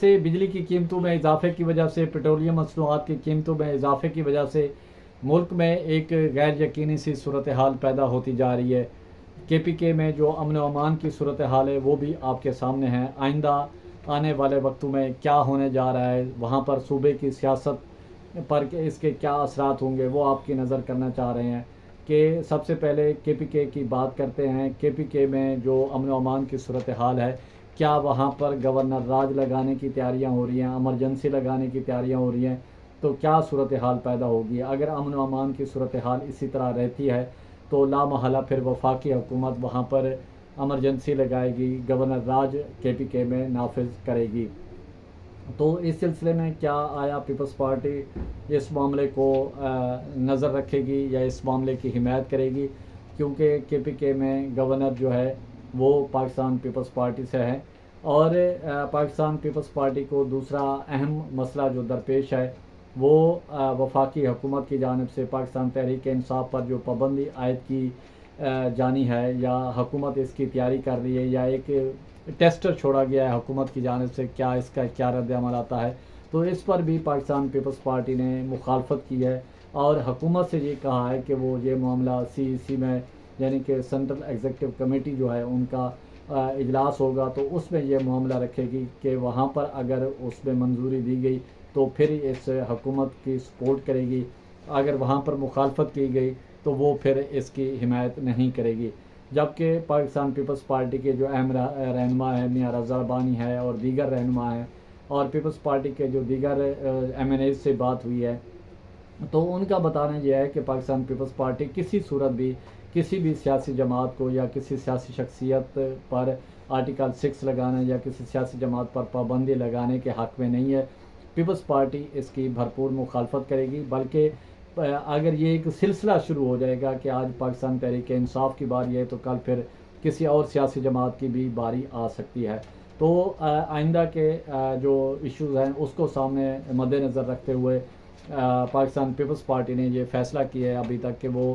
سے بجلی کی قیمتوں میں اضافے کی وجہ سے، پیٹرولیم مصنوعات کی قیمتوں میں اضافے کی وجہ سے ملک میں ایک غیر یقینی سی صورتحال پیدا ہوتی جا رہی ہے۔ کے پی کے میں جو امن و امان کی صورتحال ہے وہ بھی آپ کے سامنے ہے۔ آئندہ آنے والے وقتوں میں کیا ہونے جا رہا ہے، وہاں پر صوبے کی سیاست پر اس کے کیا اثرات ہوں گے، وہ آپ کی نظر کرنا چاہ رہے ہیں کہ سب سے پہلے کے پی کے کی بات کرتے ہیں۔ کے پی کے میں جو امن و امان کی صورتحال ہے، کیا وہاں پر گورنر راج لگانے کی تیاریاں ہو رہی ہیں، ایمرجنسی لگانے کی تیاریاں ہو رہی ہیں، تو کیا صورتحال پیدا ہوگی؟ اگر امن و امان کی صورتحال اسی طرح رہتی ہے تو لا محالہ پھر وفاقی حکومت وہاں پر ایمرجنسی لگائے گی، گورنر راج کے پی کے میں نافذ کرے گی۔ تو اس سلسلے میں کیا آیا پیپلز پارٹی اس معاملے کو نظر رکھے گی یا اس معاملے کی حمایت کرے گی؟ کیونکہ کے پی کے میں گورنر جو ہے وہ پاکستان پیپلز پارٹی سے ہے، اور پاکستان پیپلز پارٹی کو دوسرا اہم مسئلہ جو درپیش ہے وہ وفاقی حکومت کی جانب سے پاکستان تحریک انصاف پر جو پابندی عائد کی جانی ہے، یا حکومت اس کی تیاری کر رہی ہے، یا ایک ٹیسٹر چھوڑا گیا ہے حکومت کی جانب سے، کیا اس کا کیا رد عمل آتا ہے؟ تو اس پر بھی پاکستان پیپلز پارٹی نے مخالفت کی ہے، اور حکومت سے یہ کہا ہے کہ وہ یہ معاملہ سی میں، یعنی کہ سینٹرل ایگزیکٹو کمیٹی جو ہے ان کا اجلاس ہوگا تو اس میں یہ معاملہ رکھے گی کہ وہاں پر اگر اس میں منظوری دی گئی تو پھر اس حکومت کی سپورٹ کرے گی، اگر وہاں پر مخالفت کی گئی تو وہ پھر اس کی حمایت نہیں کرے گی۔ جبکہ پاکستان پیپلز پارٹی کے جو اہم رہنما ہیں، میاں رضا بانی ہے اور دیگر رہنما ہیں، اور پیپلز پارٹی کے جو دیگر ایم این ایز سے بات ہوئی ہے، تو ان کا بتانا یہ ہے کہ پاکستان پیپلز پارٹی کسی صورت بھی کسی بھی سیاسی جماعت کو یا کسی سیاسی شخصیت پر آرٹیکل 6 لگانا یا کسی سیاسی جماعت پر پابندی لگانے کے حق میں نہیں ہے۔ پیپلز پارٹی اس کی بھرپور مخالفت کرے گی، بلکہ اگر یہ ایک سلسلہ شروع ہو جائے گا کہ آج پاکستان تحریک انصاف کی باری ہے تو کل پھر کسی اور سیاسی جماعت کی بھی باری آ سکتی ہے۔ تو آئندہ کے جو ایشوز ہیں اس کو سامنے مد نظر رکھتے ہوئے پاکستان پیپلز پارٹی نے یہ فیصلہ کیا ہے ابھی تک کہ وہ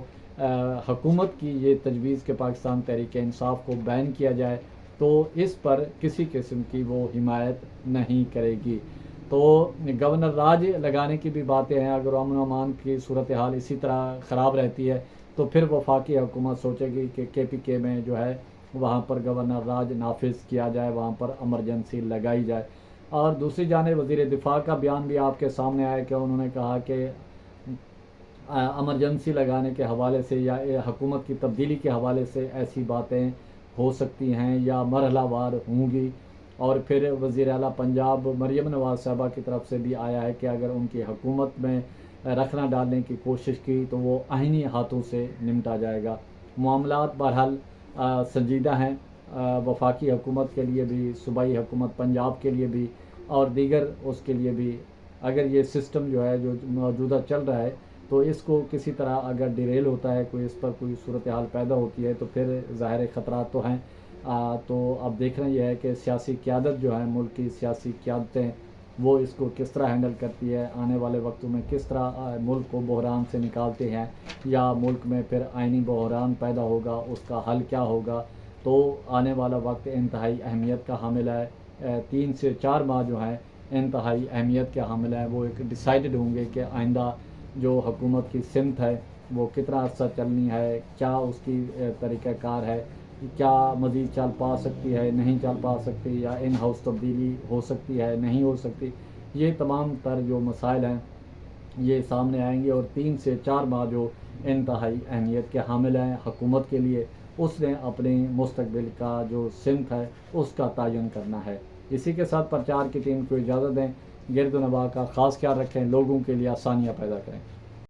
حکومت کی یہ تجویز کہ پاکستان تحریک انصاف کو بین کیا جائے تو اس پر کسی قسم کی وہ حمایت نہیں کرے گی۔ تو گورنر راج لگانے کی بھی باتیں ہیں، اگر امن و امان کی صورتحال اسی طرح خراب رہتی ہے تو پھر وفاقی حکومت سوچے گی کہ کے پی کے میں جو ہے وہاں پر گورنر راج نافذ کیا جائے، وہاں پر ایمرجنسی لگائی جائے۔ اور دوسری جانب وزیر دفاع کا بیان بھی آپ کے سامنے آیا کہ انہوں نے کہا کہ ایمرجنسی لگانے کے حوالے سے یا حکومت کی تبدیلی کے حوالے سے ایسی باتیں ہو سکتی ہیں یا مرحلہ وار ہوں گی۔ اور پھر وزیر اعلیٰ پنجاب مریم نواز صاحبہ کی طرف سے بھی آیا ہے کہ اگر ان کی حکومت میں رکھنا ڈالنے کی کوشش کی تو وہ آئینی ہاتھوں سے نمٹا جائے گا۔ معاملات بہرحال سنجیدہ ہیں، وفاقی حکومت کے لیے بھی، صوبائی حکومت پنجاب کے لیے بھی، اور دیگر اس کے لیے بھی۔ اگر یہ سسٹم جو ہے جو موجودہ چل رہا ہے تو اس کو کسی طرح اگر ڈیریل ہوتا ہے، کوئی اس پر کوئی صورتحال پیدا ہوتی ہے تو پھر ظاہر خطرات تو ہیں۔ تو اب دیکھنا یہ ہے کہ سیاسی قیادت جو ہے، ملک کی سیاسی قیادتیں، وہ اس کو کس طرح ہینڈل کرتی ہے، آنے والے وقتوں میں کس طرح ملک کو بحران سے نکالتے ہیں، یا ملک میں پھر آئینی بحران پیدا ہوگا، اس کا حل کیا ہوگا۔ تو آنے والا وقت انتہائی اہمیت کا حامل ہے۔ 3 سے 4 ماہ جو ہیں انتہائی اہمیت کے حامل ہیں، وہ ایک ڈیسائیڈڈ ہوں گے کہ آئندہ جو حکومت کی سمت ہے وہ کتنا عرصہ چلنی ہے، کیا اس کی طریقہ کار ہے، کیا مزید چل پا سکتی ہے، نہیں چل پا سکتی، یا ان ہاؤس تبدیلی ہو سکتی ہے، نہیں ہو سکتی۔ یہ تمام تر جو مسائل ہیں یہ سامنے آئیں گے، اور 3 سے 4 ماہ جو انتہائی اہمیت کے حامل ہیں حکومت کے لیے، اس نے اپنے مستقبل کا جو سمت ہے اس کا تعین کرنا ہے۔ اسی کے ساتھ پرچار کی ٹیم کو اجازت دیں، گرد و نواح کا خاص خیال رکھیں، لوگوں کے لیے آسانیاں پیدا کریں۔